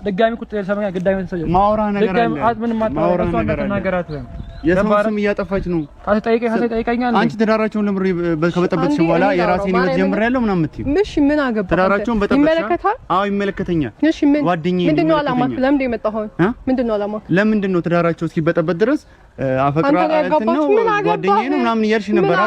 ድጋሚ ቁጥ ሰማኛ ግዳሚ ተሰጀ ማውራ ነገር አለ ማውራ ነገር ነገራት የሰውም እያጠፋች ነው ታስጠይቀኛል አንቺ ተዳራቸውን ለምሪ ከበጠበጥሽ በኋላ የራሴን ህይወት ጀምሬያለሁ ምናምን ምትይ እሺ ምን አገባ ተዳራቸውን በጠበጥሽ አዎ ይመለከተኛል እሺ ምን ጓደኛዬ ምንድነው አላማክ ለምን የመጣው ምንድነው አላማክ ለምንድነው ተዳራቸው እስኪበጠበጥ ድረስ አፈቅራ ነው ጓደኛዬ ነው ምናምን እያልሽ ነበር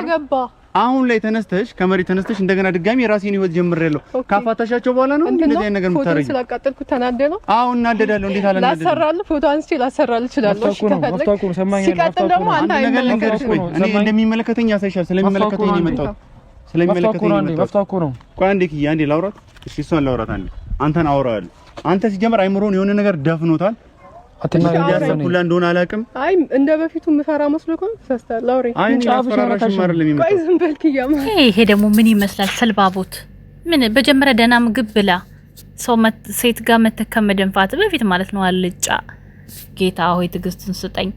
አሁን ላይ ተነስተሽ ከመሪ ተነስተሽ እንደገና ድጋሚ የራሴን ህይወት ጀምሬያለሁ ካፋታሻቸው በኋላ ነው እንደዚህ አይነት ነገር የምታረጊው ፎቶ ስላቃጠልኩ ተናደለው አዎ እናደዳለሁ እንዴት አላናደደ ላሰራል ፎቶ አንስቼ ላሰራል ይችላል አፍታኩ ሰማኛ ሲቀጥል ደግሞ አንተ አይመለከትሽም እኔ እንደሚመለከተኝ ያሳይሻል ስለሚመለከተኝ ነው የመጣው ስለሚመለከተኝ ነው አፍታኩ ነው ቆይ አንዴ ክያ አንዴ ላውራት እሺ እሷን ላውራት አንዴ አንተን አውራለሁ አንተ ሲጀምር አይምሮን የሆነ ነገር ደፍኖታል አትናገር ሁላ እንደሆነ አላውቅም አይ እንደ በፊቱ ምፈራ መስሎኩን ተስተላ አውሬ አይ ጫፍሽ ማረለም ይመጣ ቆይ ዝም በል ክያማ ይሄ ደግሞ ምን ይመስላል ሰልባቦት ምን በጀመረ ደና ምግብ ብላ ሰው ሴት ጋር መተከመደንፋት በፊት ማለት ነው አልጫ ጌታ ሆይ ትግስቱን ስጠኝ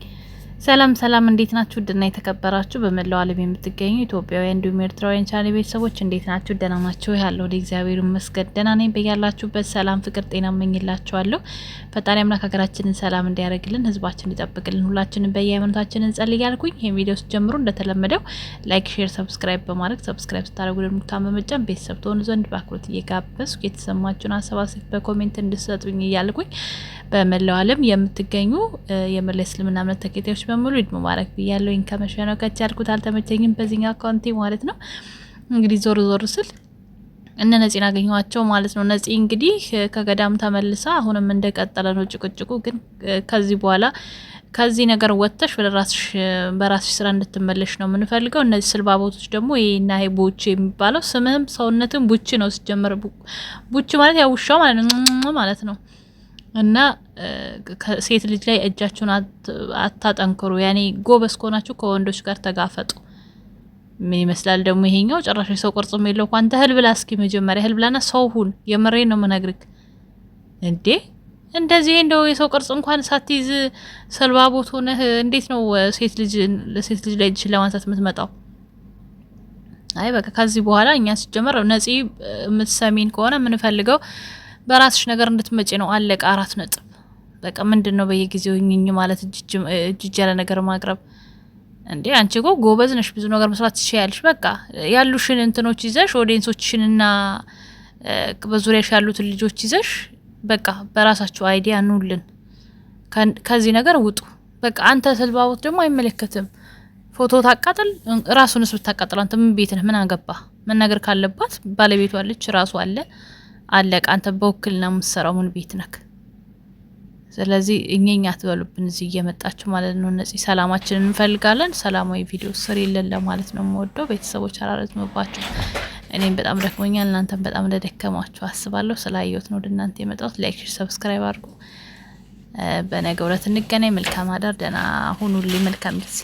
ሰላም እንዴት ናችሁ ደና የተከበራችሁ በመላው ዓለም የምትገኙ ኢትዮጵያውያን እንዲሁም ኤርትራውያን ቻናል ቤተሰቦች እንዴት ናችሁ ደና ናችሁ ያለው ለእግዚአብሔር ይመስገን ደና ነኝ በያላችሁበት ሰላም ፍቅር ጤና እመኝላችኋለሁ ፈጣሪ አምላክ ሀገራችንን ሰላም እንዲያደርግልን ህዝባችንን ይጠብቅልን ሁላችንም በየሃይማኖታችን እንጸልያልኩኝ ይሄን ቪዲዮ ጀምሩ እንደተለመደው ላይክ ሼር ሰብስክራይብ በማድረግ ሰብስክራይብ ስታደርጉ ደግሞ ታመመጫን ቤተሰብ ትሆኑ ዘንድ በአክብሮት እየጋበዝኩ የተሰማችሁን ሀሳብ በኮሜንት እንድትሰጡኝ እያልኩኝ በመላው ዓለም የምትገኙ የመለስ እስልምና እምነት ተከታዮች በሙሉ ኢድ ሙባረክ ብያለሁ ኢንከመሸነው ከቻልኩት አልተመቸኝም በዚህኛ አካውንቴ ማለት ነው እንግዲህ ዞር ስል እነ ነፂን አገኘዋቸው ማለት ነው ነፂ እንግዲህ ከገዳም ተመልሳ አሁንም እንደቀጠለ ነው ጭቅጭቁ ግን ከዚህ በኋላ ከዚህ ነገር ወጥተሽ በራስሽ ስራ እንድትመለሽ ነው ምንፈልገው እነዚህ ስልባቦቶች ደግሞ ይሄና ይሄ ቡቺ የሚባለው ስምህም ሰውነትም ቡቺ ነው ሲጀመር ቡቺ ማለት ያው ውሻው ማለት ነው እና ሴት ልጅ ላይ እጃችሁን አታጠንክሩ ያኔ ጎበስ ኮናችሁ ከወንዶች ጋር ተጋፈጡ ምን ይመስላል ደግሞ ይሄኛው ጭራሽ ሰው ቅርጽም የለው ኳንተ ህልብላ እስኪ መጀመሪያ ህልብላና ሰው ሁን የምሬ ነው መነግርክ እንዴ እንደዚህ እንደው የሰው ቅርጽ እንኳን ሳትይዝ ሰልባቦት ሆነ እንዴት ነው ሴት ልጅ ላይ እጅ ለማንሳት የምትመጣው አይ በቃ ከዚህ በኋላ እኛ ሲጀመር ነፂ የምትሰሚን ከሆነ ምን ፈልገው በራስሽ ነገር እንድትመጪ ነው አለቀ 4 ነጥብ በቃ ምንድነው በየጊዜው እኝኝ ማለት እጅ ያለ ነገር ማቅረብ እንዴ አንቺ ጎበዝ ነሽ ብዙ ነገር መስራት ትችያለሽ በቃ ያሉሽን እንትኖች ይዘሽ ኦዲየንሶችሽንና በዙሪያሽ ያሉትን ልጆች ይዘሽ በቃ በራሳችሁ አይዲያ ኑልን ከዚህ ነገር ውጡ በቃ አንተ ሰልባቦት ደግሞ አይመለከትም ፎቶ ታቃጥል ራሱንስ ብታቃጥል አንተ ምን ቤት ነህ ምን አገባ መናገር ካለባት ባለቤቷ አለች ራሱ አለቀ አንተ በወክልና ምሰራው ምን ቤት ነክ ስለዚህ እኛኛ አትበሉብን እዚህ እየመጣችሁ ማለት ነው ነፂ ሰላማችንን እንፈልጋለን ሰላማዊ ቪዲዮ ስሪልን ለማለት ነው የምወደው ቤተሰቦች አራራዝመባችሁ እኔም በጣም ደክሞኛል እናንተም በጣም እንደደከማችሁ አስባለሁ ስላየሁት ነው እናንተ የመጣሁት ላይክ ሰብስክራይብ አድርጉ በነገው ዕለት እንገናኝ መልካም አዳር ደና ሁኑልኝ መልካም ጊዜ